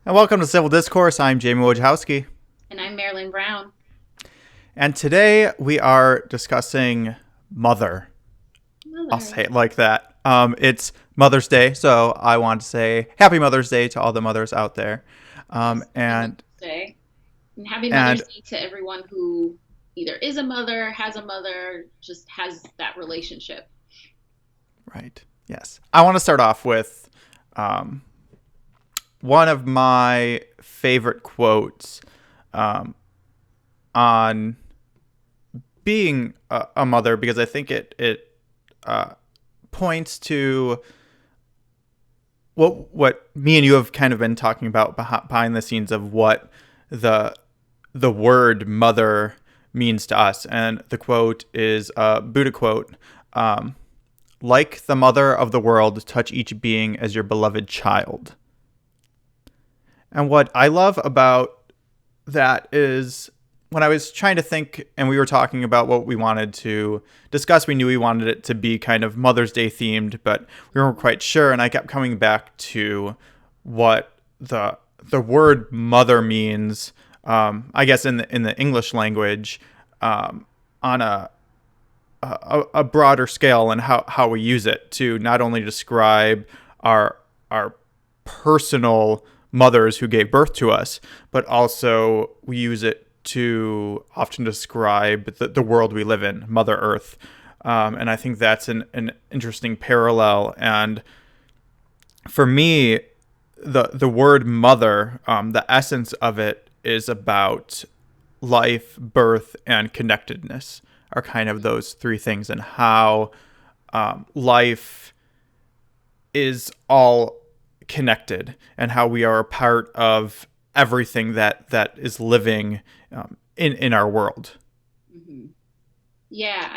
And welcome to Civil Discourse. I'm Jayme. And I'm Marilyn Brown. And today we are discussing mother. I'll say Mother. it like that. It's Mother's Day, so I want to say Happy Mother's Day to all the mothers out there. Um, Yes, happy and Mother's Day. And happy and Mother's Day to everyone who either is a mother, has a mother, just has that relationship. right, yes, I want to start off with um, one of my favorite quotes um, on being a mother because I think it uh, points to what me and you have kind of been talking about behind the scenes of what the the word mother means to us. And the quote is a Buddha quote: um, "Like the mother of the world, touch each being as your beloved child." And what I love about that is when I was trying to think and we were talking about what we wanted to discuss, we knew we wanted it to be kind of Mother's Day themed, but we weren't quite sure. And I kept coming back to what the word mother means, I guess in the English language, on a broader scale, and how we use it to not only describe our personal mothers who gave birth to us, but also we use it to often describe the world we live in, Mother Earth. And I think that's an interesting parallel. And for me, the word mother, the essence of it is about life, birth, and connectedness are kind of those three things, and how life is all connected, and how we are a part of everything that is living in our world. hmm Yeah,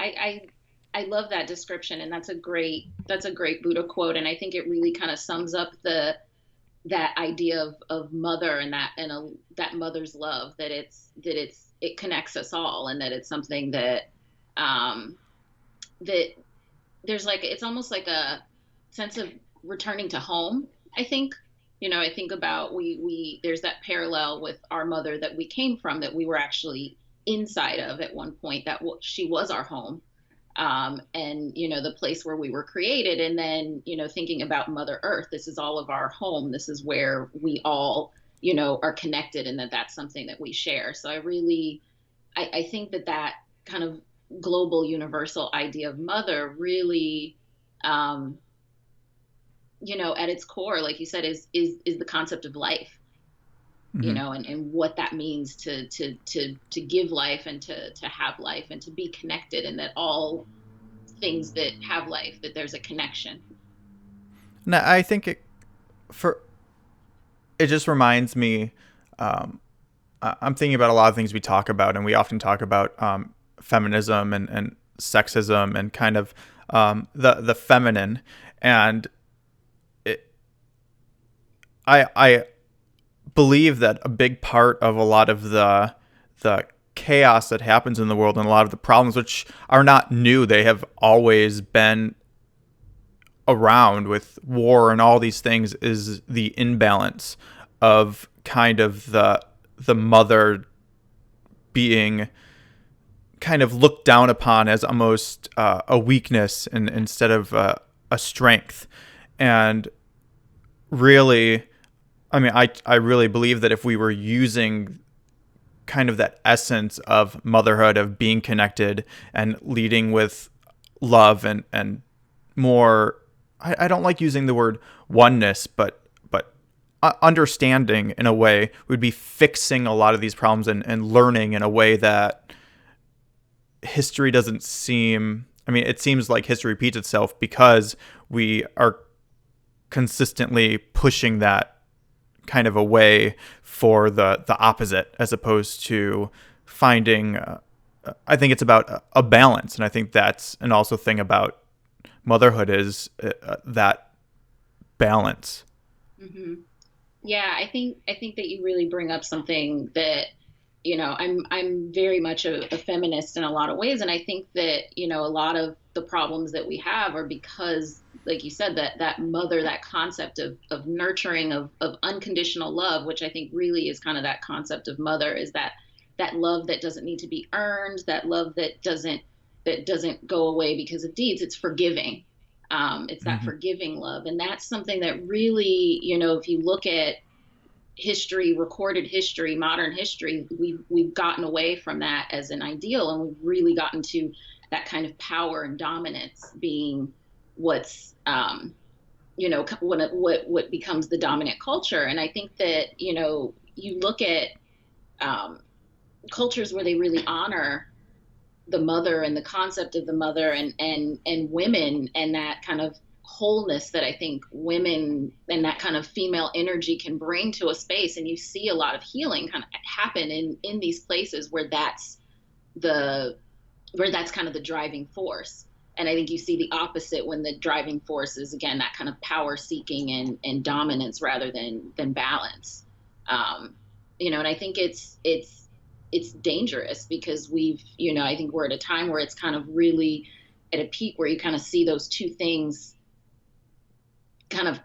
I love that description, and that's a great Buddha quote, and I think it really kind of sums up the that idea of mother and that mother's love, it connects us all, and that it's something um, that there's like it's almost like a sense of returning to home. I think, I think about we there's that parallel with our mother that we came from, that we were actually inside of at one point, that she was our home, and the place where we were created. And then thinking about Mother Earth, this is all of our home, this is where we all are connected, and that's something that we share. So I think that kind of global universal idea of mother really, um, at its core, like you said, is the concept of life, Mm-hmm. and what that means to give life, and to have life, and to be connected, and that all things that have life, that there's a connection. Now, I think for it just reminds me. Um, I'm thinking about a lot of things we talk about, and we often talk about feminism and sexism and kind of the feminine. And it, I believe that a big part of a lot of the chaos that happens in the world and a lot of the problems, which are not new, they have always been around with war and all these things, is the imbalance of kind of the mother being kind of looked down upon as almost a weakness and instead of a strength. And really, I mean, I really believe that if we were using kind of that essence of motherhood, of being connected and leading with love and more, I don't like using the word oneness, but understanding in a way, would be fixing a lot of these problems and learning in a way that history doesn't seem. I mean, it seems like history repeats itself because we are consistently pushing that kind of away for the opposite, as opposed to finding. I think it's about a balance, and I think that's an also thing about motherhood is that balance. hmm Yeah, I think that you really bring up something that, I'm very much a feminist in a lot of ways, and I think that a lot of the problems that we have are because like you said, that mother, that concept of nurturing, of unconditional love, which I think really is kind of that concept of mother, is that love that doesn't need to be earned, that love that doesn't go away because of deeds. It's forgiving. It's that Hmm. forgiving love, and that's something that really, if you look at history, recorded history, modern history, we've gotten away from that as an ideal, and we've really gotten to that kind of power and dominance being what's what becomes the dominant culture. And I think that you look at um, cultures where they really honor the mother and the concept of the mother, and women, and that kind of wholeness that I think women and that kind of female energy can bring to a space. And you see a lot of healing kind of happen in these places the where that's kind of the driving force. And I think you see the opposite when the driving force is, again, that kind of power seeking and dominance rather than balance. Um, and I think it's dangerous because I think we're at a time where it's kind of really at a peak where you kind of see those two things kind of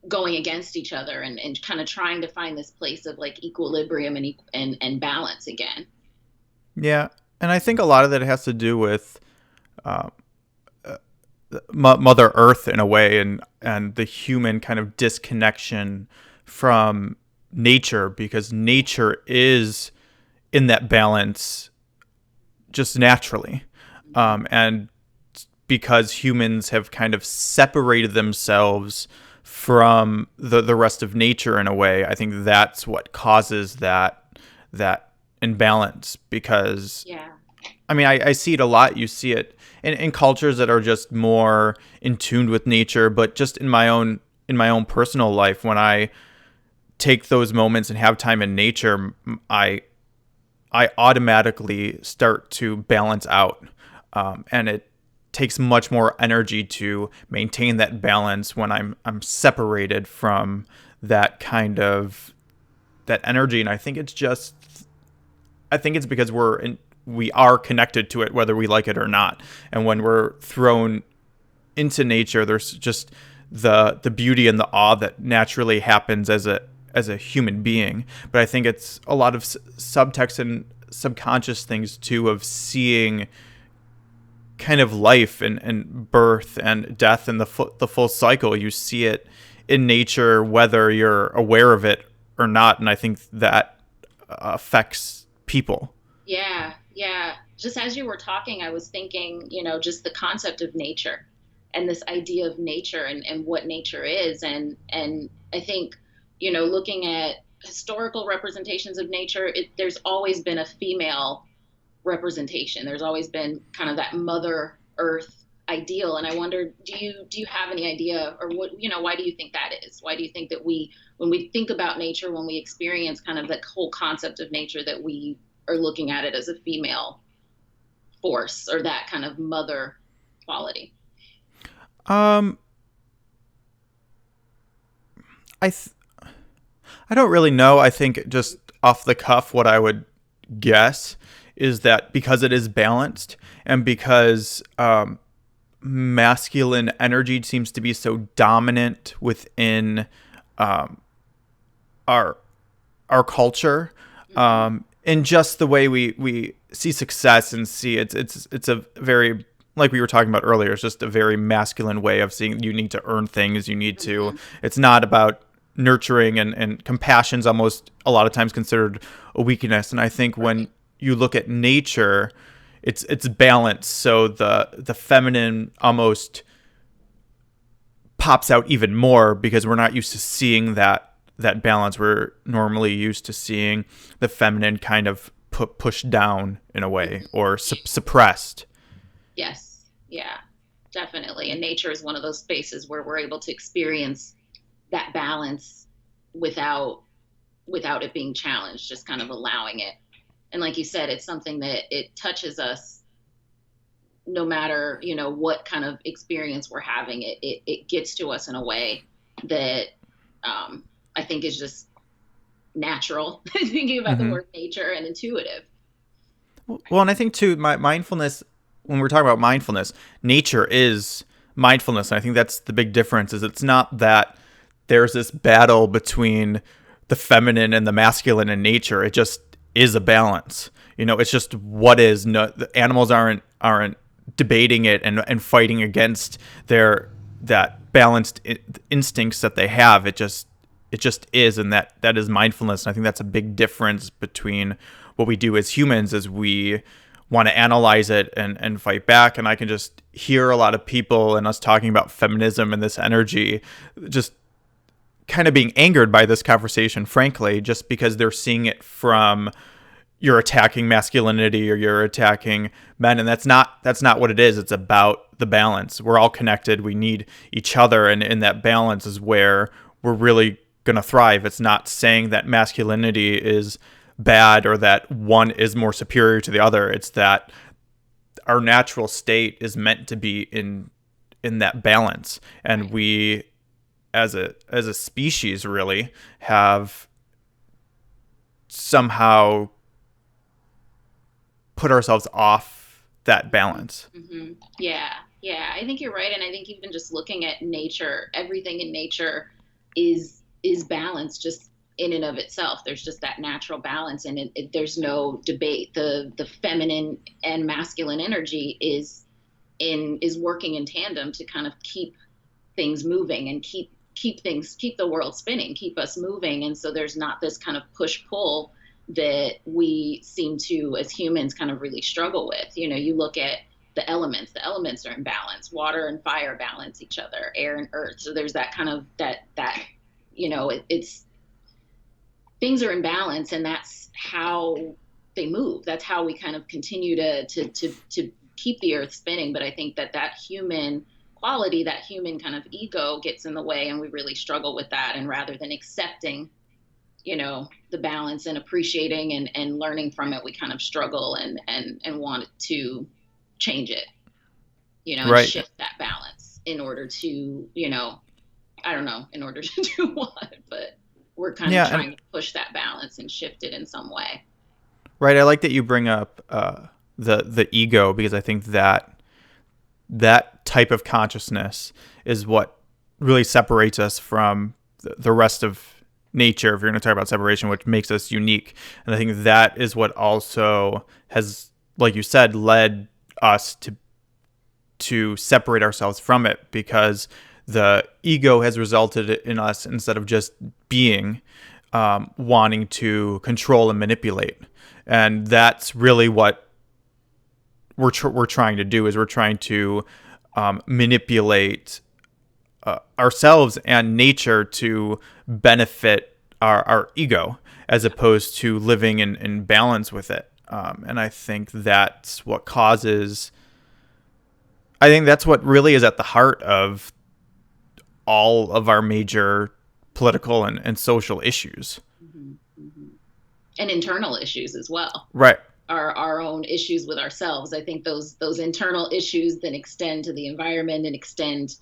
going against each other, and kind of trying to find this place of like equilibrium and balance again. Yeah, and I think a lot of that has to do with uh, Mother Earth in a way, and the human kind of disconnection from nature, because nature is in that balance just naturally, and because humans have kind of separated themselves from the rest of nature in a way, I think that's what causes that imbalance. Because Yeah. I mean, I see it a lot. You see it in cultures that are just more in tune with nature, but just in my own personal life, when I take those moments and have time in nature, I automatically start to balance out, and it takes much more energy to maintain that balance when I'm separated from that kind of that energy. And I think it's because we are connected to it, whether we like it or not. And when we're thrown into nature, there's just the beauty and the awe that naturally happens as a human being. But I think it's a lot of subtext and subconscious things too, of seeing kind of life and birth and death and the full cycle. You see it in nature, whether you're aware of it or not. And I think that affects people. Yeah, yeah. Just as you were talking, I was thinking, just the concept of nature and this idea of nature, and what nature is. And I think, looking at historical representations of nature, there's always been a female representation. There's always been kind of that mother earth ideal. And I wonder, do you have any idea, or why do you think that is? Why do you think that when we think about nature, when we experience kind of the whole concept of nature, that we are looking at it as a female force, or that kind of mother quality? Um, I th- I don't really know. I think just off the cuff, what I would guess is that because it is balanced, and because masculine energy seems to be so dominant within um, our our culture, Hmm. and just the way we see success and see it's a very, like we were talking about earlier, it's just a very masculine way of seeing. You need to earn things. You need to. Hmm. It's not about nurturing, and compassion's almost a lot of times considered a weakness. And I think when Right. you look at nature, it's balanced, so the feminine almost pops out even more, because we're not used to seeing that balance. We're normally used to seeing the feminine kind of pushed down in a way, Hmm. or suppressed. Yes. Yeah, definitely. And nature is one of those spaces where we're able to experience that balance without it being challenged, just kind of allowing it. And like you said, it's something that it touches us no matter, what kind of experience we're having. It gets to us in a way that um, I think is just natural, thinking about the Mm-hmm. word nature, and intuitive. Well, and I think too, my mindfulness. When we're talking about mindfulness, nature is mindfulness. And I think that's the big difference. Is it's not that there's this battle between the feminine and the masculine in nature. It just is a balance. It's just what is. No, the animals aren't debating it and fighting against that balanced instincts that they have. It just is, and that is mindfulness. And I think that's a big difference between what we do as humans, as we want to analyze it and fight back. And I can just hear a lot of people and us talking about feminism and this energy just kind of being angered by this conversation, frankly, just because they're seeing it from you're attacking masculinity or you're attacking men. And that's not what it is. It's about the balance. We're all connected. We need each other. And in that balance is where we're really going to thrive. It's not saying that masculinity is bad or that one is more superior to the other. It's that our natural state is meant to be in that balance. And we, as a species, really have somehow put ourselves off that balance. Mm-hmm. Yeah, yeah, I think you're right. And I think even just looking at nature, everything in nature is balanced just in and of itself. There's just that natural balance, and there's no debate. The feminine and masculine energy is working in tandem to kind of keep things moving and keep the world spinning, keep us moving. And so there's not this kind of push pull that we seem to, as humans, kind of really struggle with. You look at the elements are in balance. Water and fire balance each other, air and earth. So there's that kind of that it's things are in balance, and that's how they move. That's how we kind of continue to keep the earth spinning. But I think that human quality, that human kind of ego gets in the way, and we really struggle with that. And rather than accepting, the balance and appreciating and learning from it, we kind of struggle and want to change it, and Right. shift that balance in order to, I don't know, in order to do what, but we're kind of trying to push that balance and shift it in some way. Right. I like that you bring up the ego, because I think that type of consciousness is what really separates us from the rest of nature, if you're going to talk about separation, which makes us unique. And I think that is what also has, like you said, led us to separate ourselves from it, because the ego has resulted in us, instead of just being, wanting to control and manipulate. And that's really what we're trying to do, is we're trying to manipulate ourselves and nature to benefit our ego, as opposed to living in balance with it. And I think that's what causes, I think that's what really is at the heart of all of our major political and social issues. Mm-hmm, mm-hmm. And internal issues as well. Right. Our own issues with ourselves. I think those internal issues then extend to the environment and extend,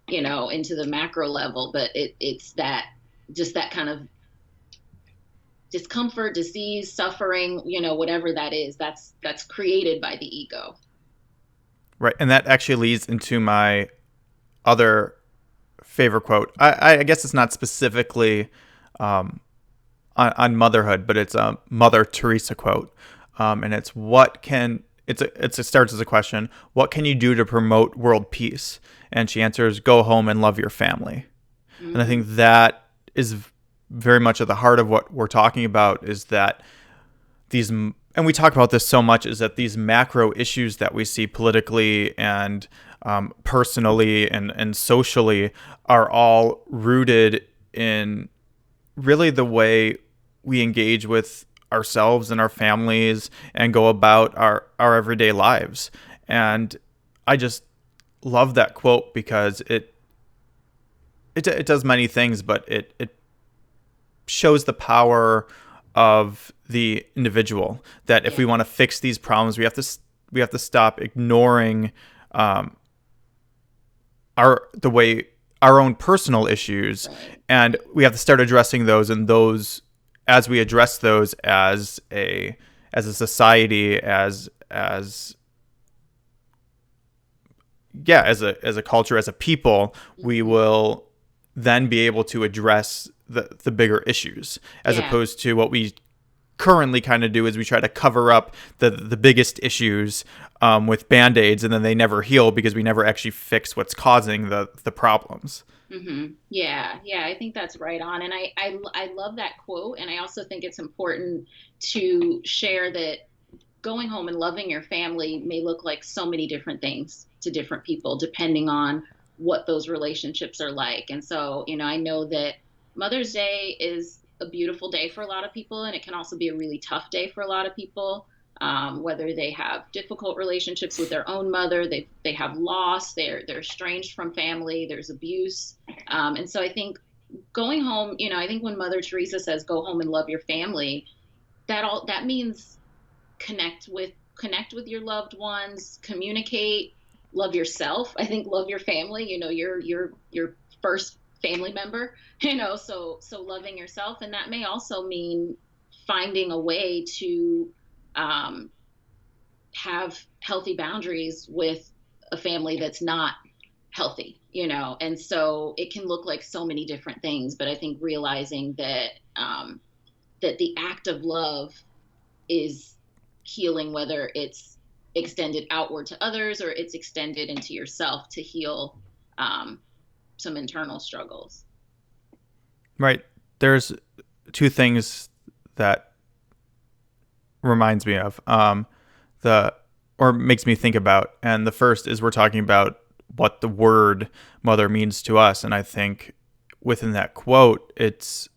into the macro level. But it's that, just that kind of discomfort, disease, suffering, whatever that is, that's created by the ego. Right. And that actually leads into my other favorite quote. I guess it's not specifically on motherhood, but it's a Mother Teresa quote. And it's it starts as a question: what can you do to promote world peace? And she answers, go home and love your family. Mm-hmm. And I think that is very much at the heart of what we're talking about, is that and we talk about this so much, is that these macro issues that we see politically and personally and socially are all rooted in really the way we engage with ourselves and our families and go about our everyday lives. And I just love that quote, because it does many things, but it shows the power of the individual, that if we want to fix these problems, we have to stop ignoring our own personal issues, and we have to start addressing those, and those, as we address those as a society, as yeah, as a culture, as a people, we Hmm. will then be able to address the bigger issues, as Yeah. opposed to what we currently kind of do is we try to cover up the biggest issues with band-aids, and then they never heal because we never actually fix what's causing the problems. Yeah, yeah, I think that's right on. And I love that quote. And I also think it's important to share that going home and loving your family may look like so many different things to different people, depending on what those relationships are like. And so, I know that Mother's Day is a beautiful day for a lot of people, and it can also be a really tough day for a lot of people. Whether they have difficult relationships with their own mother, they have loss, they're estranged from family, there's abuse, and so I think going home, I think when Mother Teresa says go home and love your family, that means connect with your loved ones, communicate, love yourself. I think love your family, your first family member, so loving yourself. And that may also mean finding a way to um, have healthy boundaries with a family that's not healthy, and so it can look like so many different things. But I think realizing that the act of love is healing, whether it's extended outward to others or it's extended into yourself to heal um, some internal struggles. Right. There's two things that reminds me of the or makes me think about, and the first is we're talking about what the word mother means to us, and I think within that quote it's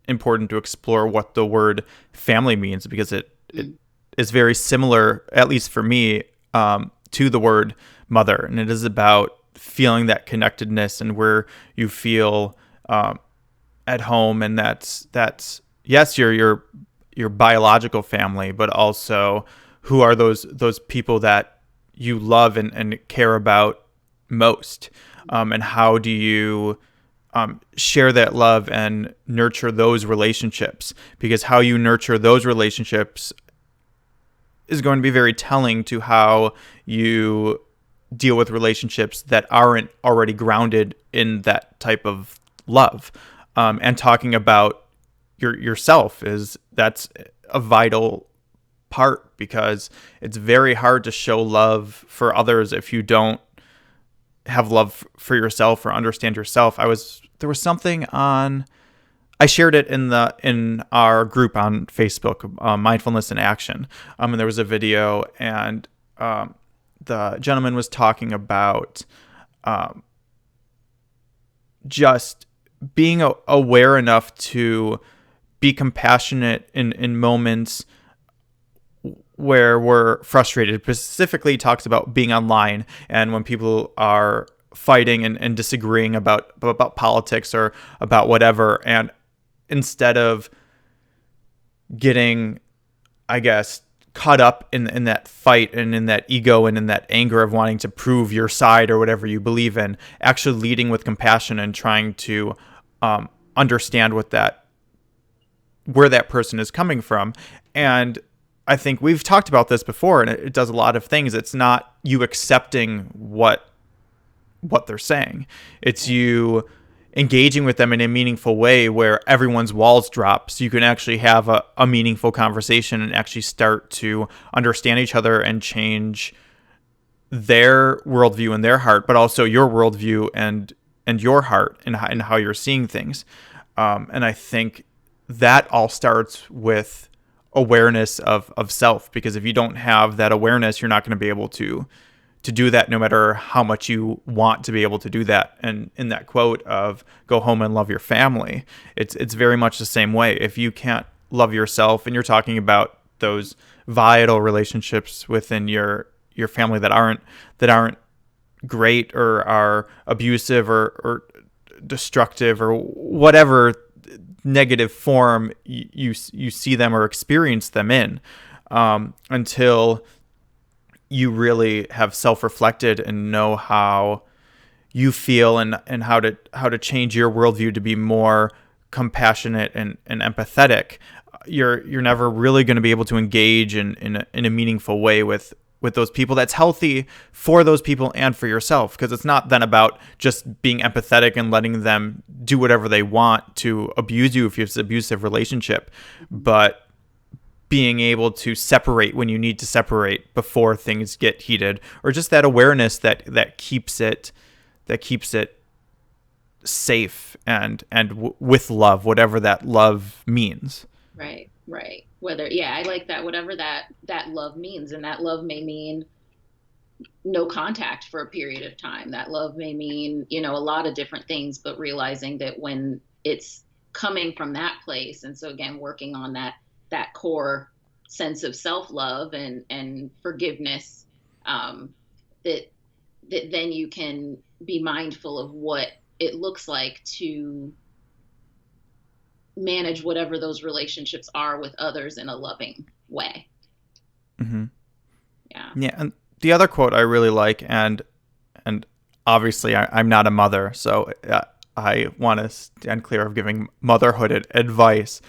important to explore what the word family means, because it Mm. is very similar, at least for me, to the word mother, and it is about feeling that connectedness and where you feel at home, and that's yes, your biological family, but also who are those people that you love and care about most, and how do you share that love and nurture those relationships, because how you nurture those relationships is going to be very telling to how you deal with relationships that aren't already grounded in that type of love. And talking about yourself is that's a vital part, because it's very hard to show love for others if you don't have love for yourself or understand yourself. There was something on, I shared it in our group on Facebook, mindfulness in action, and there was a video, and the gentleman was talking about um, just being aware enough to be compassionate in moments where we're frustrated. Specifically talks about being online and when people are fighting and disagreeing about politics or about whatever, and instead of getting, I guess, caught up in that fight and in that ego and in that anger of wanting to prove your side or whatever you believe in, actually leading with compassion and trying to understand where that person is coming from. And I think we've talked about this before, and it does a lot of things. It's not you accepting what they're saying. It's you engaging with them in a meaningful way where everyone's walls drop, so you can actually have a meaningful conversation and actually start to understand each other and change their worldview and their heart, but also your worldview and your heart and how you're seeing things. And I think that all starts with awareness of self, because if you don't have that awareness, you're not going to be able to do that, no matter how much you want to be able to do that. And in that quote of go home and love your family, it's very much the same way. If you can't love yourself, and you're talking about those vital relationships within your family that aren't great or are abusive or destructive or whatever negative form you see them or experience them in, until you really have self-reflected and know how you feel and how to change your worldview to be more compassionate and empathetic, you're never really going to be able to engage in a meaningful way with with those people that's healthy for those people and for yourself, because it's not then about just being empathetic and letting them do whatever they want to abuse you if you have an abusive relationship, but being able to separate when you need to separate before things get heated, or just that awareness that keeps it safe and with love, whatever that love means. Right, right. Whether, yeah, I like that, whatever that love means. And that love may mean no contact for a period of time. That love may mean, a lot of different things, but realizing that when it's coming from that place, and so again, working on that core sense of self-love and forgiveness, that then you can be mindful of what it looks like to manage whatever those relationships are with others in a loving way. Mm-hmm. Yeah. Yeah. And the other quote I really like, and obviously I'm not a mother, so I want to stand clear of giving motherhood advice.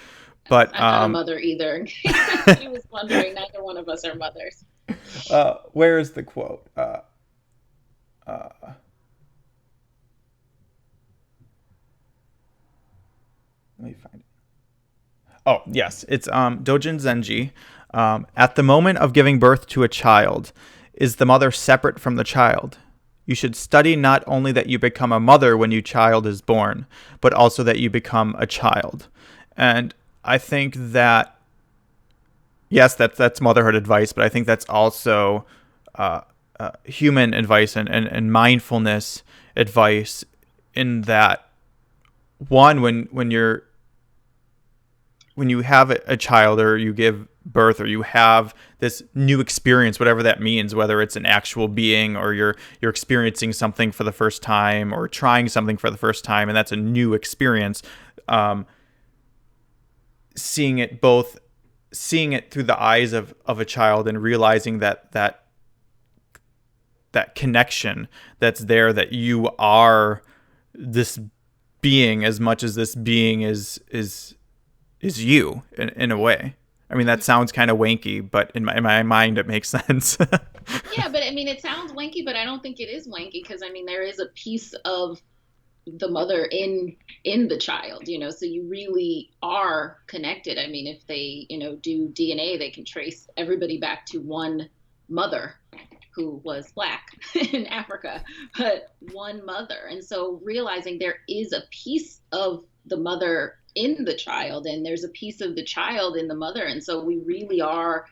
But I'm not a mother either. He was wondering, neither one of us are mothers. Where is the quote? Let me find it. Oh, yes. It's Dojin Zenji. At the moment of giving birth to a child, is the mother separate from the child? You should study not only that you become a mother when your child is born, but also that you become a child. And I think that, yes, that's motherhood advice, but I think that's also human advice and mindfulness advice, in that, one, when you have a child, or you give birth, or you have this new experience, whatever that means, whether it's an actual being, or you're experiencing something for the first time, or trying something for the first time, and that's a new experience, seeing it through the eyes of a child, and realizing that connection that's there, that you are this being as much as this being is you, in a way. I mean, that sounds kind of wanky, but in my mind, it makes sense. Yeah, but I mean, it sounds wanky, but I don't think it is wanky, because I mean, there is a piece of the mother in the child, so you really are connected. I mean, if they, do DNA, they can trace everybody back to one mother who was Black in Africa, but one mother. And so realizing there is a piece of the mother in the child, and there's a piece of the child in the mother. And so we really are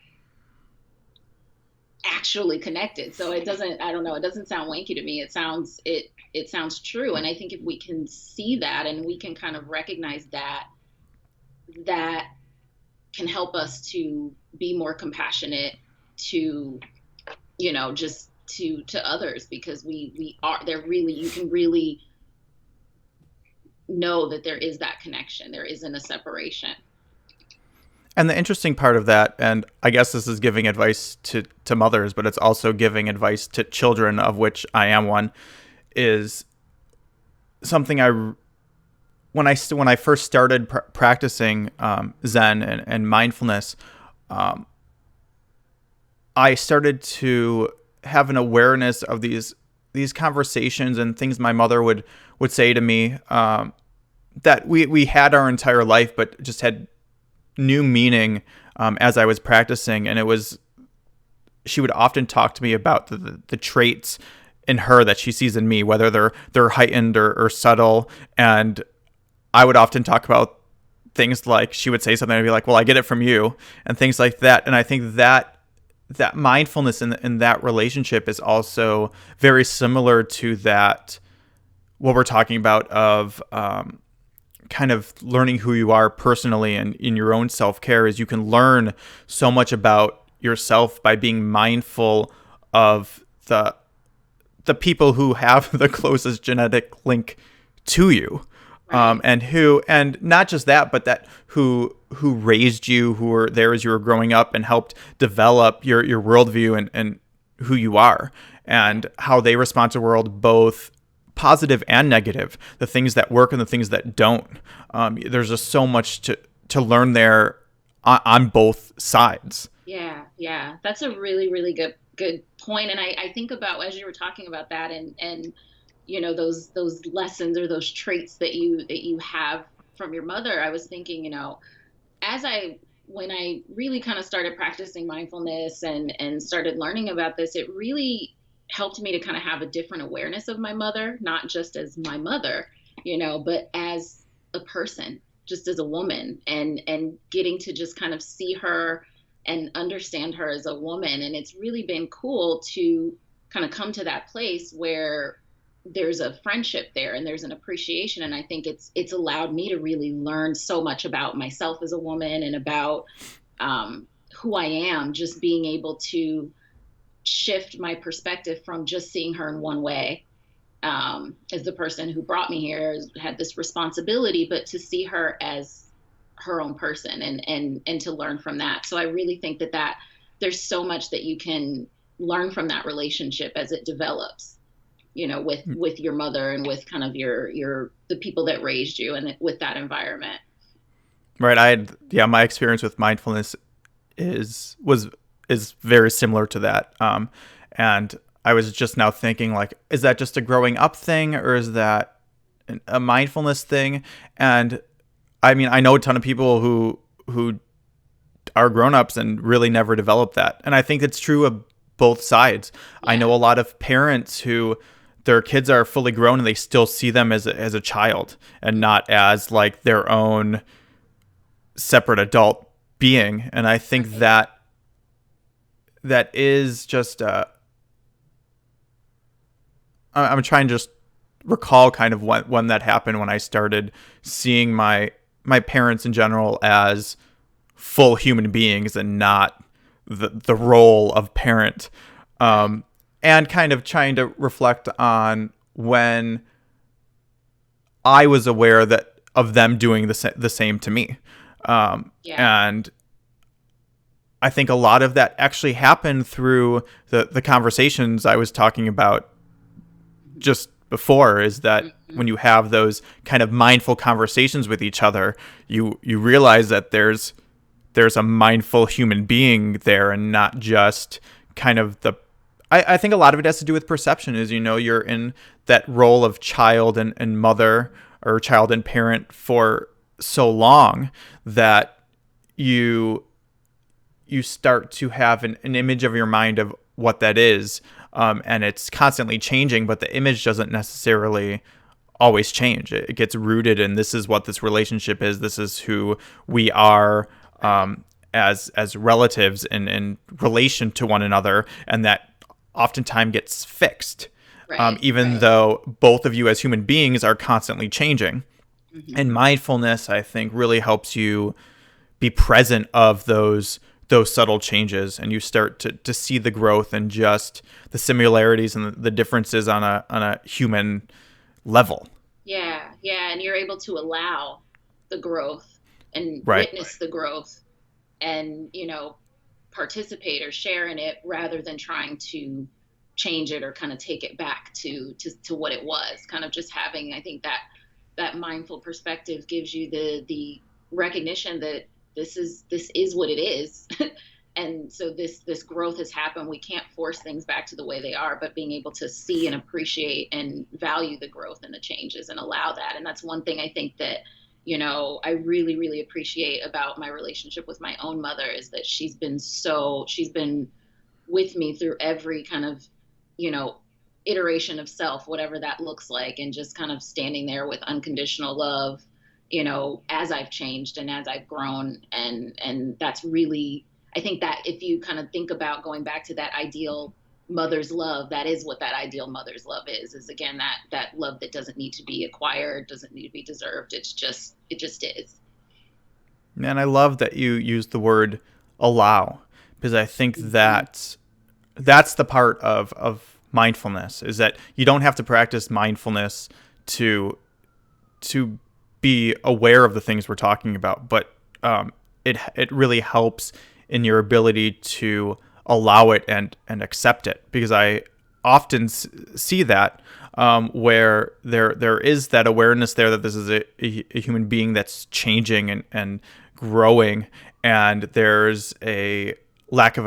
actually connected. So it doesn't, I don't know, it doesn't sound wanky to me. It sounds true. And I think if we can see that, and we can kind of recognize that can help us to be more compassionate to, just to others, because we are, they're really, you can really know that there is that connection. There isn't a separation. And the interesting part of that, and I guess this is giving advice to mothers, but it's also giving advice to children, of which I am one, is something when I first started practicing Zen and mindfulness, I started to have an awareness of these conversations and things my mother would say to me, that we had our entire life, but just had new meaning as I was practicing. And she would often talk to me about the traits in her that she sees in me, whether they're heightened or subtle. And I would often talk about things like, she would say something and I'd be like, well, I get it from you, and things like that. And I think that mindfulness in that relationship is also very similar to that, what we're talking about, of kind of learning who you are personally, and in your own self-care, is you can learn so much about yourself by being mindful of the people who have the closest genetic link to you. Right. And not just that, but that who raised you, who were there as you were growing up, and helped develop your worldview and who you are, and how they respond to the world, both positive and negative, the things that work and the things that don't. There's just so much to learn there on both sides. Yeah, that's a really, really good point. And I think about, as you were talking about that, and you know, those lessons or those traits that you have from your mother, I was thinking, you know, as I when I really kind of started practicing mindfulness and started learning about this, it really helped me to kind of have a different awareness of my mother, not just as my mother, you know, but as a person, just as a woman, and getting to just kind of see her and understand her as a woman. And it's really been cool to kind of come to that place where there's a friendship there and there's an appreciation, and I think it's allowed me to really learn so much about myself as a woman and about who I am, just being able to shift my perspective from just seeing her in one way, as the person who brought me here, had this responsibility, but to see her as her own person, and to learn from that. So I really think that there's so much that you can learn from that relationship as it develops, you know, with your mother and with kind of your the people that raised you, and with that environment. Right. Yeah, my experience with mindfulness is was is very similar to that. And I was just now thinking, like, is that just a growing up thing, or is that a mindfulness thing? And I mean, I know a ton of people who are grown-ups and really never develop that. And I think it's true of both sides. I know Yeah. a lot of parents who their kids are fully grown and they still see them as a child and not as like their own separate adult being. And I think Right. that is just I'm trying to just recall kind of when that happened, when I started seeing my parents in general as full human beings and not the role of parent, Right. um, and kind of trying to reflect on when I was aware that of them doing the same to me, Yeah. and I think a lot of that actually happened through the conversations I was talking about just before, is that Mm-hmm. when you have those kind of mindful conversations with each other, you realize that there's a mindful human being there, and not just kind of I think a lot of it has to do with perception. Is, you know, you're in that role of child and mother, or child and parent, for so long that you you start to have an image of your mind of what that is, and it's constantly changing, but the image doesn't necessarily always change. It gets rooted in, this is what this relationship is, this is who we are, Right. as relatives in relation to one another, and that oftentimes gets fixed, Right. even Right. though both of you as human beings are constantly changing. Mm-hmm. And mindfulness, I think, really helps you be present of those subtle changes, and you start to see the growth and just the similarities and the differences on a human level. Yeah. Yeah. And you're able to allow the growth and Right. witness the growth, and, you know, participate or share in it, rather than trying to change it or kind of take it back to what it was. Kind of just having, I think that mindful perspective gives you the recognition that this is what it is. And so this growth has happened. We can't force things back to the way they are, but being able to see and appreciate and value the growth and the changes and allow that. And that's one thing I think that, you know, I really really appreciate about my relationship with my own mother, is that she's been with me through every kind of, you know, iteration of self, whatever that looks like, and just kind of standing there with unconditional love, you know, as I've changed and as I've grown. And that's really, I think that if you kind of think about going back to that ideal mother's love, that is what that ideal mother's love is again, that love that doesn't need to be acquired, doesn't need to be deserved. It just is. And I love that you use the word allow, because I think Mm-hmm. that's the part of mindfulness, is that you don't have to practice mindfulness to be aware of the things we're talking about, but it really helps in your ability to allow it and accept it, because I often see that, where there is that awareness there that this is a human being that's changing and growing, and there's lack of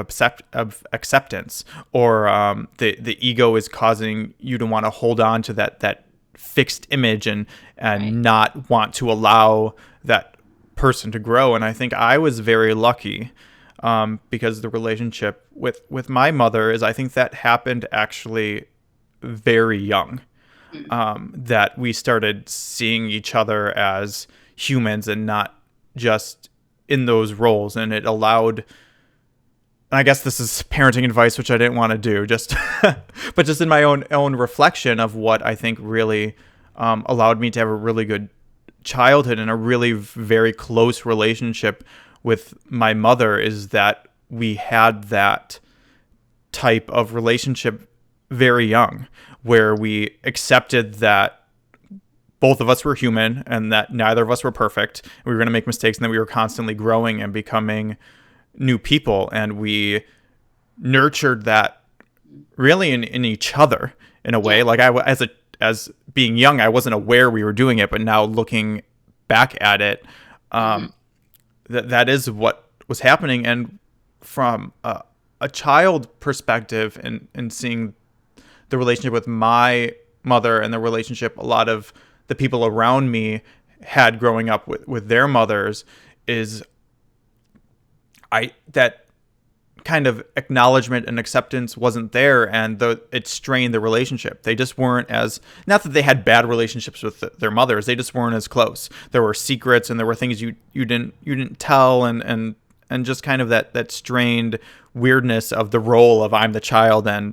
acceptance, or the ego is causing you to want to hold on to that fixed image and Right. not want to allow that person to grow. And I think I was very lucky, because the relationship with my mother is, I think that happened actually very young, Mm. that we started seeing each other as humans and not just in those roles. And it allowed, I guess this is parenting advice, which I didn't want to do, just but just in my own reflection of what I think really allowed me to have a really good childhood and a really very close relationship with my mother, is that we had that type of relationship very young, where we accepted that both of us were human and that neither of us were perfect. We were going to make mistakes, and that we were constantly growing and becoming new people. And we nurtured that really in each other in a way. Yeah. Like as being young, I wasn't aware we were doing it, but now looking back at it, Hmm. that is what was happening. And from a child perspective, and seeing the relationship with my mother and the relationship a lot of the people around me had growing up with their mothers, is that kind of acknowledgement and acceptance wasn't there, and it strained the relationship. They just weren't as, not that they had bad relationships with their mothers, they just weren't as close. There were secrets, and there were things you didn't tell, and just kind of that strained weirdness of the role of, I'm the child, and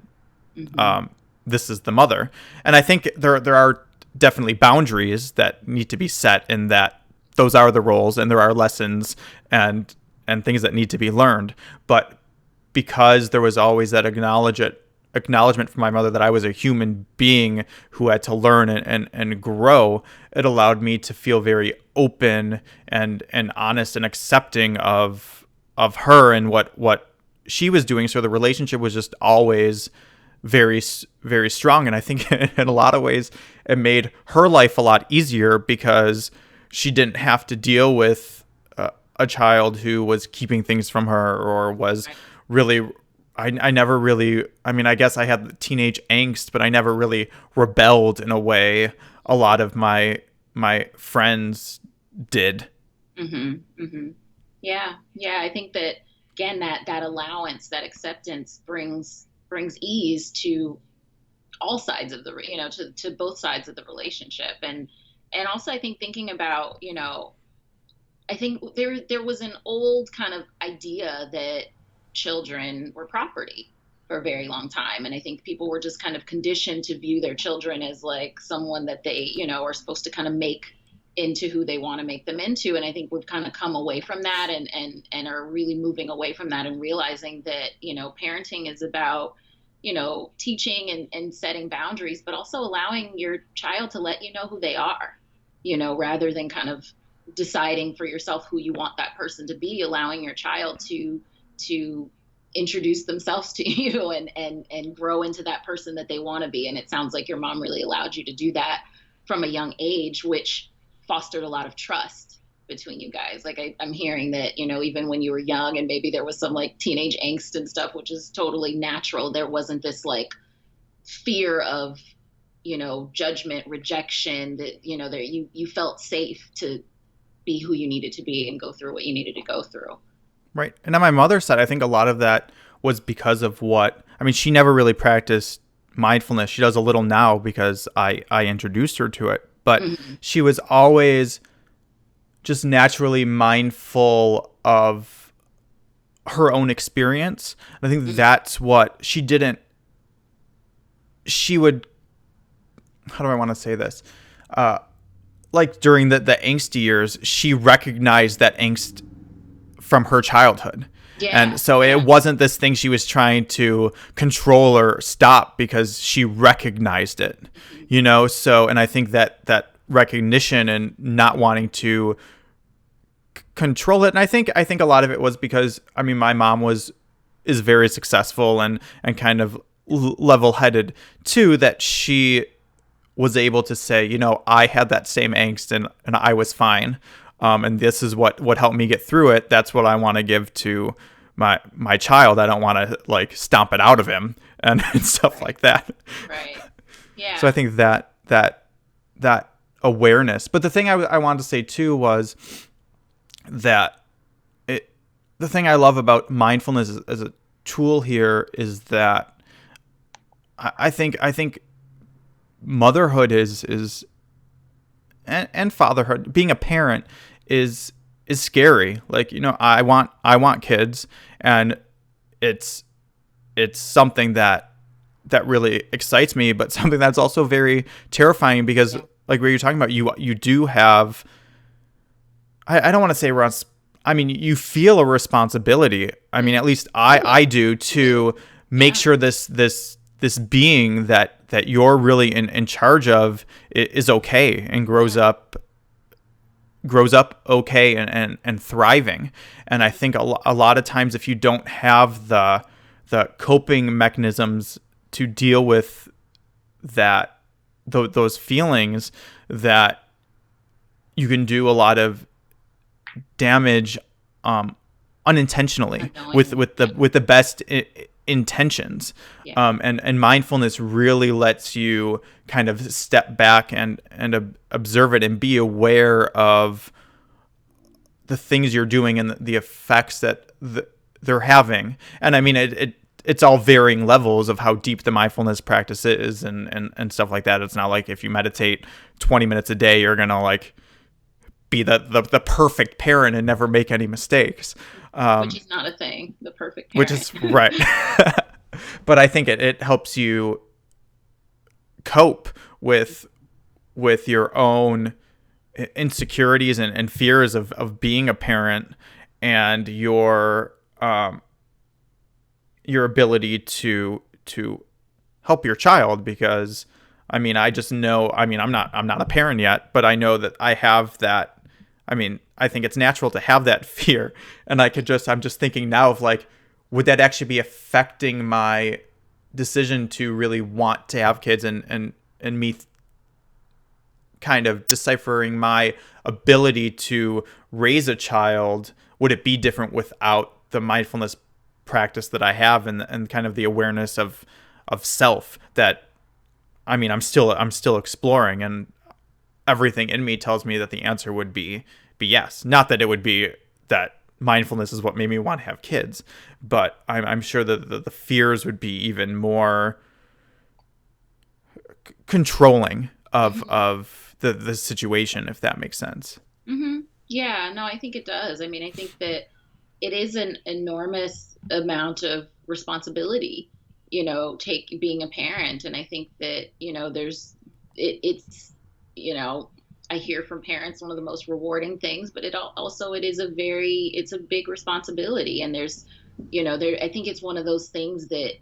Hmm. this is the mother. And I think there are definitely boundaries that need to be set, in that those are the roles, and there are lessons and things that need to be learned. But because there was always that acknowledgement from my mother that I was a human being who had to learn and grow, it allowed me to feel very open and honest and accepting of her and what she was doing. So the relationship was just always very, very strong. And I think in a lot of ways it made her life a lot easier, because she didn't have to deal with a child who was keeping things from her, or was Right. really, I never really, I mean, I guess I had teenage angst, but I never really rebelled in a way a lot of my friends did. Hmm. Hmm. Yeah. Yeah. I think that, again, that allowance, that acceptance brings ease to all sides of the, to both sides of the relationship. And also, I think, thinking about, I think there was an old kind of idea that children were property for a very long time. And I think people were just kind of conditioned to view their children as like someone that they, are supposed to kind of make into who they want to make them into. And I think we've kind of come away from that, and are really moving away from that, and realizing that, parenting is about, teaching and setting boundaries, but also allowing your child to let you know who they are, rather than kind of deciding for yourself who you want that person to be, allowing your child to introduce themselves to you, and grow into that person that they want to be. And it sounds like your mom really allowed you to do that from a young age, which fostered a lot of trust between you guys. Like, I'm hearing that, even when you were young and maybe there was some like teenage angst and stuff, which is totally natural, there wasn't this like fear of, judgment, rejection, that, that you felt safe to be who you needed to be and go through what you needed to go through. Right. And on my mother's side, I think a lot of that was because of I mean, she never really practiced mindfulness. She does a little now because I introduced her to it. But Hmm. she was always just naturally mindful of her own experience. And I think Hmm. that's what she would, how do I want to say this? Uh, like during the angsty years, she recognized that angst from her childhood. Yeah. And so it Yeah. wasn't this thing she was trying to control or stop, because she recognized it, Hmm. So, and I think that recognition and not wanting to control it. And I think a lot of it was because, I mean, my mom is very successful and kind of level-headed too, that she was able to say, I had that same angst, and I was fine. And this is what helped me get through it. That's what I want to give to my child. I don't want to like stomp it out of him and stuff Right. like that. Right. So I Yeah. think that awareness. But the thing I wanted to say too was that the thing I love about mindfulness as a tool here is that I think motherhood is and fatherhood, being a parent is scary. Like, I want kids, and it's it's something that really excites me, but something that's also very terrifying because, Yeah. like what you're talking about, you do have, I don't want to say I mean, you feel a responsibility. I mean, at least I Totally. do, You do. to make Yeah. sure this being that you're really in charge of is okay and Yeah. grows up okay and thriving. And I Yeah. think a lot of times, if you don't have the coping mechanisms to deal with that those feelings, that you can do a lot of damage, unintentionally, with Unknowingly. with the Yeah. with the best intentions. Yeah. And mindfulness really lets you kind of step back and observe it and be aware of the things you're doing and the effects that they're having. And I mean, it's all varying levels of how deep the mindfulness practice is, and stuff like that. It's not like if you meditate 20 minutes a day, you're gonna like be the perfect parent and never make any mistakes. Which is not a thing. The perfect Which parent. is right. But I think it helps you cope with your own insecurities and fears of being a parent, and your ability to help your child. Because I mean, I just know, I mean, I'm not a parent yet, but I know that I have that. I mean, I think it's natural to have that fear. And I'm just thinking now of like, would that actually be affecting my decision to really want to have kids, and me kind of deciphering my ability to raise a child? Would it be different without the mindfulness practice that I have, and kind of the awareness of self that, I mean, I'm still exploring, and everything in me tells me that the answer would be yes. Not that it would be that mindfulness is what made me want to have kids, but I'm sure that the fears would be even more controlling Hmm. of the situation, if that makes sense. Hmm. Yeah. No, I think it does. I mean, I think that it is an enormous amount of responsibility, take being a parent. And I think that, it's, you know, I hear from parents one of the most rewarding things, but also it is it's a big responsibility. And I think it's one of those things that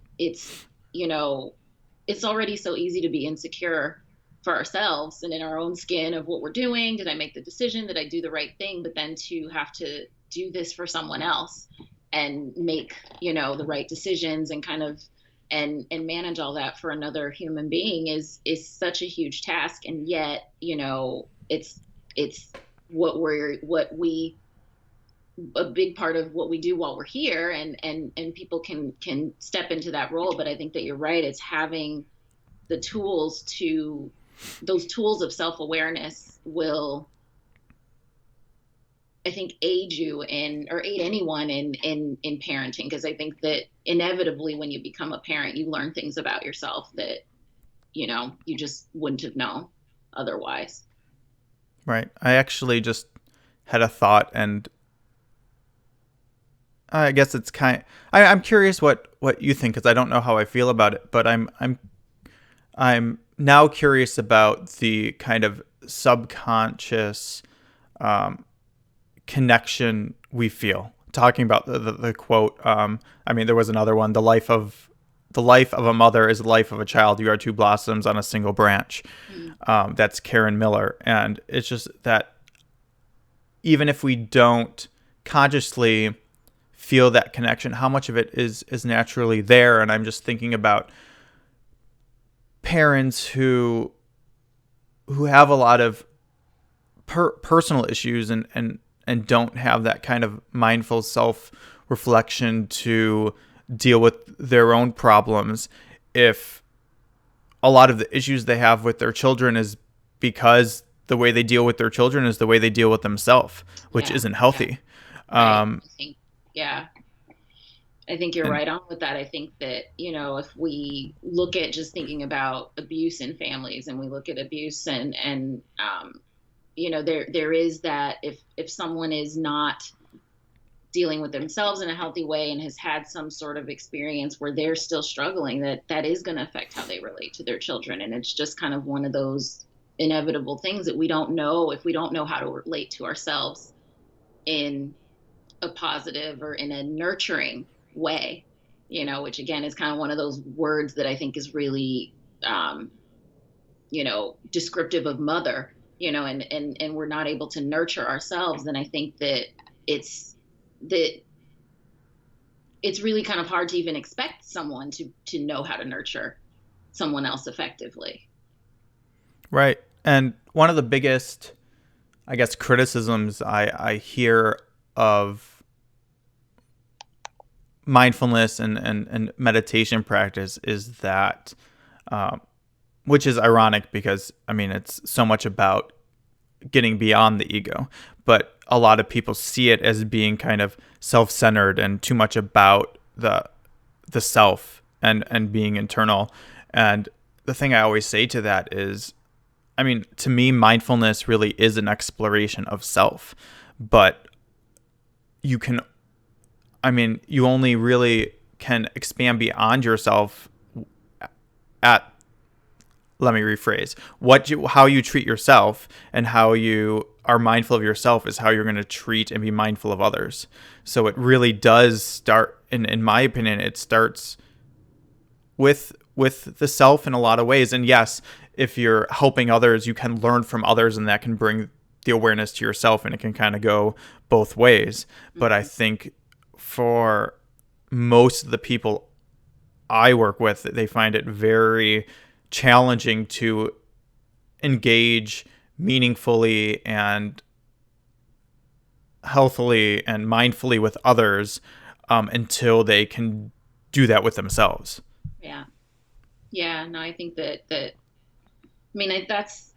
you know, it's already so easy to be insecure for ourselves and in our own skin of what we're doing. Did I make the decision? Did I do the right thing? But then to have to do this for someone else and make, the right decisions and kind of and manage all that for another human being is such a huge task. And yet, it's what we a big part of what we do while we're here, and people can step into that role. But I think that you're right, it's having the tools to those tools of self-awareness will, I think, aid you in, or aid anyone in parenting, because I think that inevitably when you become a parent you learn things about yourself that you just wouldn't have known otherwise. Right. I actually just had a thought, and I guess it's I'm curious what you think, because I don't know how I feel about it, but I'm now curious about the kind of subconscious, um, connection we feel. Talking about the quote, I mean, there was another one: the life of a mother is the life of a child. You are two blossoms on a single branch. Mm. That's Karen Miller, and it's just that even if we don't consciously feel that connection, how much of it is naturally there. And I'm just thinking about parents who have a lot of personal issues, and don't have that kind of mindful self reflection to deal with their own problems if a lot of the issues they have with their children is because the way they deal with their children is the way they deal with themselves, which Yeah. isn't Yeah. healthy. Right. Um, Yeah. I think you're and right on with that. I think that, if we look at just thinking about abuse in families, and we look at abuse, there is that, if someone is not dealing with themselves in a healthy way and has had some sort of experience where they're still struggling, that is going to affect how they relate to their children. And it's just kind of one of those inevitable things that we don't know, if we don't know how to relate to ourselves in a positive or in a nurturing way, which again is kind of one of those words that I think is really, descriptive of mother, and we're not able to nurture ourselves. Then I think it's that it's really kind of hard to even expect someone to know how to nurture someone else effectively. right. And one of the biggest, I guess, criticisms I hear of mindfulness and meditation practice is that, um, which is ironic because, I mean, it's so much about getting beyond the ego, but a lot of people see it as being kind of self-centered and too much about the self and being internal. And the thing I always say to that is, I mean, to me, mindfulness really is an exploration of self, but you can, I mean, you only really can expand beyond yourself at, let me rephrase, how you treat yourself and how you are mindful of yourself is how you're going to treat and be mindful of others. So it really does start, in my opinion, it starts with the self in a lot of ways. And yes, if you're helping others, you can learn from others, and that can bring the awareness to yourself, and it can kind of go both ways. But I Mm-hmm. think for most of the people I work with, they find it very challenging to engage meaningfully and healthily and mindfully with others, until they can do that with themselves. Yeah. Yeah. No, I think I mean, that's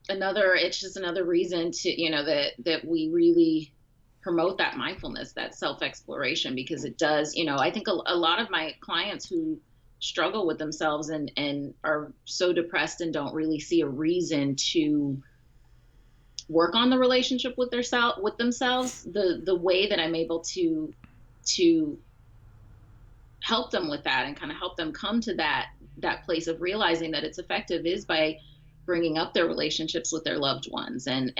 it's just another reason to, that we really promote that mindfulness, that self exploration, because it does, I think a lot of my clients who struggle with themselves and are so depressed and don't really see a reason to work on the relationship with with themselves, the way that I'm able to help them with that and kind of help them come to that place of realizing that it's effective is by bringing up their relationships with their loved ones, and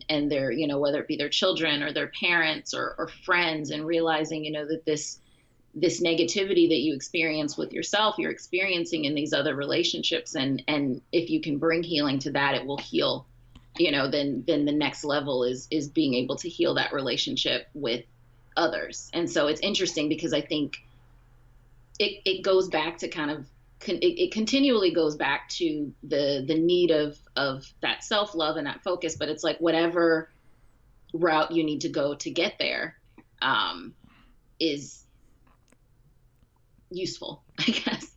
their, whether it be their children or their parents or friends, and realizing, that this negativity that you experience with yourself, you're experiencing in these other relationships, and if you can bring healing to that, it will heal. Then the next level is being able to heal that relationship with others. And so it's interesting because I think it goes back to kind of it continually goes back to the need of that self-love and that focus, but it's like whatever route you need to go to get there, is useful, I guess.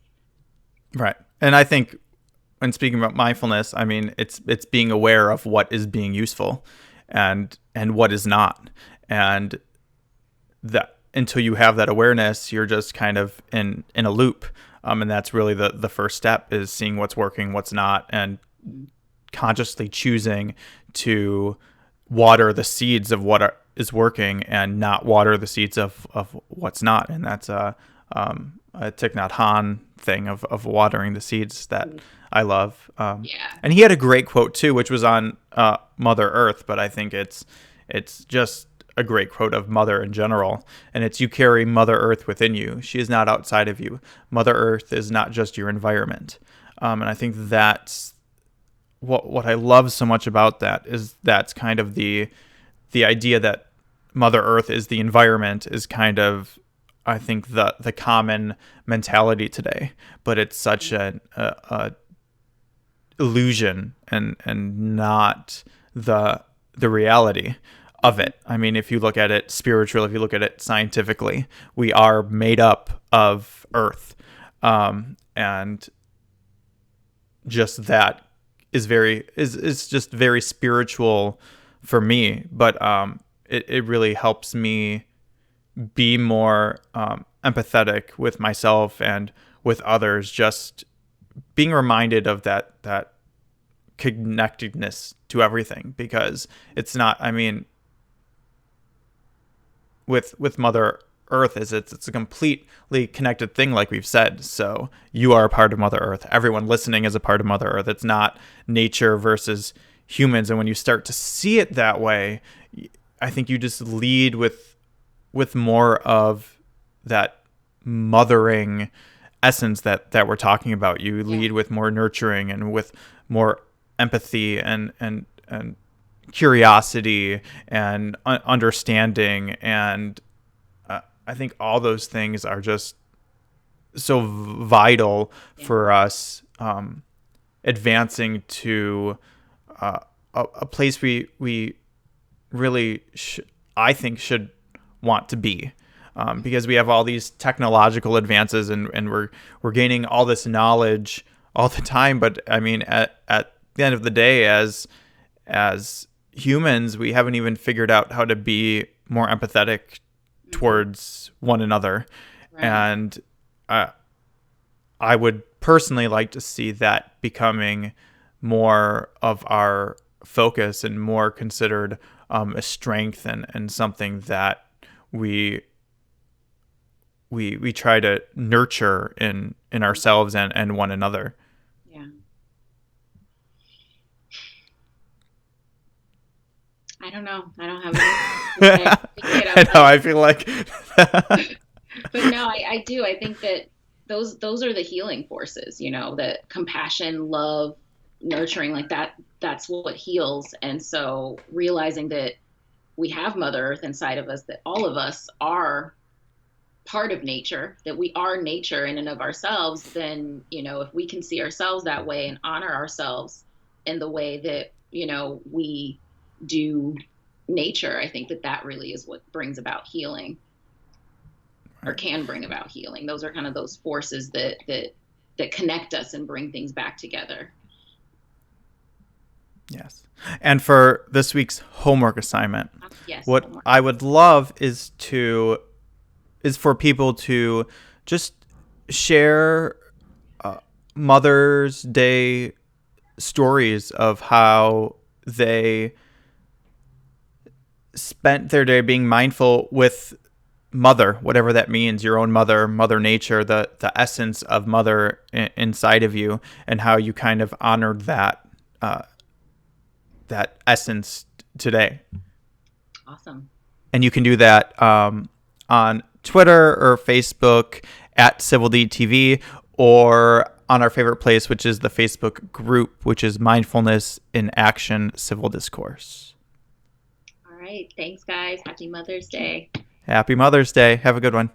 Right. And I think when speaking about mindfulness, I mean, it's being aware of what is being useful and what is not. And that until you have that awareness, you're just kind of in a loop. And that's really the first step, is seeing what's working, what's not, and consciously choosing to water the seeds of is working and not water the seeds of what's not. And that's a Thich Nhat Hanh thing of watering the seeds that I love. Yeah. And he had a great quote too, which was on Mother Earth, but I think it's just a great quote of Mother in general. And it's, "You carry Mother Earth within you. She is not outside of you. Mother Earth is not just your environment." And I think that's what I love so much about that, is that's kind of the idea that Mother Earth is the environment is kind of, I think, the common mentality today, but it's such a illusion and not the reality. of it. I mean, if you look at it spiritually, if you look at it scientifically, we are made up of earth. And just that is just very spiritual for me. But it really helps me be more empathetic with myself and with others, just being reminded of that connectedness to everything, because it's not, I mean, with Mother Earth is it's a completely connected thing, like we've said. So you are a part of Mother Earth. Everyone listening is a part of Mother Earth. It's not nature versus humans. And when you start to see it that way, I think you just lead with more of that mothering essence that we're talking about. You lead with more nurturing and with more empathy and curiosity and understanding, and I think all those things are just so vital for us advancing to a place we really I think should want to be, because we have all these technological advances, and we're gaining all this knowledge all the time. But I mean, at the end of the day, as humans, we haven't even figured out how to be more empathetic towards one another. Right. And I would personally like to see that becoming more of our focus and more considered a strength, and something that we try to nurture in ourselves and one another. Yeah. I don't know. I don't have anything. I know. I feel like. But no, I do. I think that those are the healing forces, that compassion, love, nurturing, like that's what heals. And so realizing that we have Mother Earth inside of us, that all of us are part of nature, that we are nature in and of ourselves, then, if we can see ourselves that way and honor ourselves in the way that, we do nature, I think that really is what brings about healing, or can bring about healing. Those are kind of those forces that connect us and bring things back together. Yes. And for this week's homework assignment, what homework. I would love is for people to just share Mother's Day stories of how they spent their day being mindful with Mother, whatever that means, your own mother, Mother Nature, the essence of Mother inside of you, and how you kind of honored that essence today. Awesome. And you can do that on Twitter or Facebook at CivilDTV, or on our favorite place, which is the Facebook group, which is Mindfulness in Action Civil Discourse. All right. Thanks, guys. Happy Mother's Day. Happy Mother's Day. Have a good one.